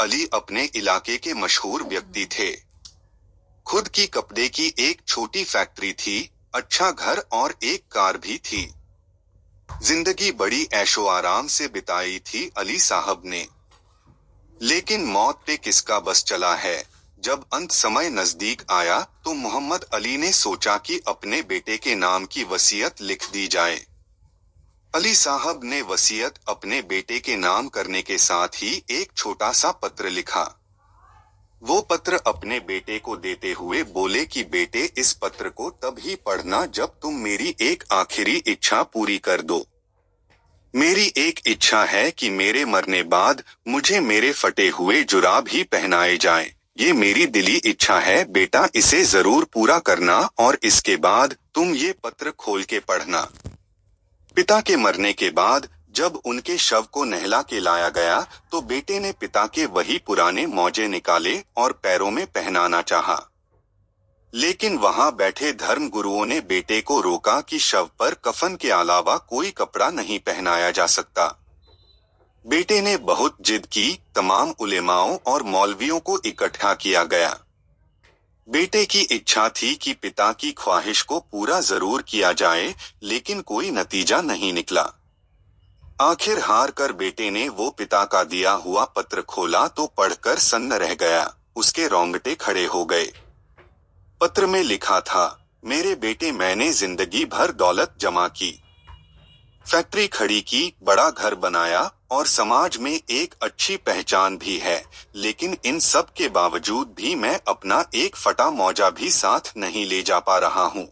अली अपने इलाके के मशहूर व्यक्ति थे। खुद की कपड़े की एक छोटी फैक्ट्री थी, अच्छा घर और एक कार भी थी। जिंदगी बड़ी ऐशो आराम से बिताई थी अली साहब ने। लेकिन मौत पे किसका बस चला है। जब अंत समय नजदीक आया तो मोहम्मद अली ने सोचा कि अपने बेटे के नाम की वसीयत लिख दी जाए। अली साहब ने वसीयत अपने बेटे के नाम करने के साथ ही एक छोटा सा पत्र लिखा। वो पत्र अपने बेटे को देते हुए बोले कि बेटे, इस पत्र को तब ही पढ़ना जब तुम मेरी एक आखिरी इच्छा पूरी कर दो। मेरी एक इच्छा है कि मेरे मरने बाद मुझे मेरे फटे हुए जुराब ही पहनाए जाएं। ये मेरी दिली इच्छा है बेटा, इसे जरूर पूरा करना और इसके बाद तुम ये पत्र खोल के पढ़ना। पिता के मरने के बाद जब उनके शव को नहला के लाया गया तो बेटे ने पिता के वही पुराने मौजे निकाले और पैरों में पहनाना चाहा। लेकिन वहां बैठे धर्म गुरुओं ने बेटे को रोका कि शव पर कफन के अलावा कोई कपड़ा नहीं पहनाया जा सकता। बेटे ने बहुत जिद की, तमाम उलेमाओं और मौलवियों को इकट्ठा किया गया। बेटे की इच्छा थी कि पिता की ख्वाहिश को पूरा जरूर किया जाए, लेकिन कोई नतीजा नहीं निकला। आखिर हार कर बेटे ने वो पिता का दिया हुआ पत्र खोला तो पढ़कर सन्न रह गया, उसके रोंगटे खड़े हो गए। पत्र में लिखा था, मेरे बेटे, मैंने जिंदगी भर दौलत जमा की, फैक्ट्री खड़ी की, बड़ा घर बनाया और समाज में एक अच्छी पहचान भी है, लेकिन इन सब के बावजूद भी मैं अपना एक फटा मौजा भी साथ नहीं ले जा पा रहा हूँ।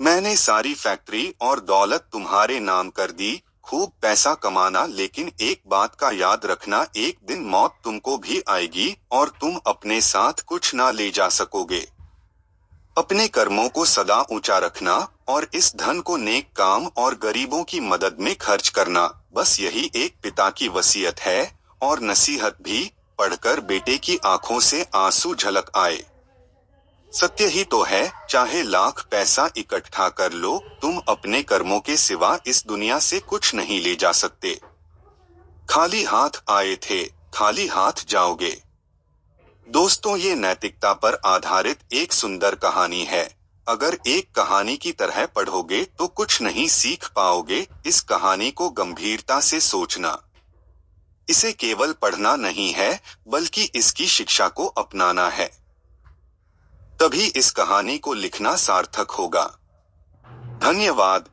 मैंने सारी फैक्ट्री और दौलत तुम्हारे नाम कर दी, खूब पैसा कमाना, लेकिन एक बात का याद रखना, एक दिन मौत तुमको भी आएगी और तुम अपने साथ कुछ ना ले जा सकोगे। अपने कर्मों को सदा ऊंचा रखना और इस धन को नेक काम और गरीबों की मदद में खर्च करना। बस यही एक पिता की वसीयत है और नसीहत भी। पढ़कर बेटे की आंखों से आंसू झलक आए। सत्य ही तो है, चाहे लाख पैसा इकट्ठा कर लो, तुम अपने कर्मों के सिवा इस दुनिया से कुछ नहीं ले जा सकते। खाली हाथ आए थे, खाली हाथ जाओगे। दोस्तों, ये नैतिकता पर आधारित एक सुंदर कहानी है। अगर एक कहानी की तरह पढ़ोगे तो कुछ नहीं सीख पाओगे। इस कहानी को गंभीरता से सोचना। इसे केवल पढ़ना नहीं है, बल्कि इसकी शिक्षा को अपनाना है। तभी इस कहानी को लिखना सार्थक होगा। धन्यवाद।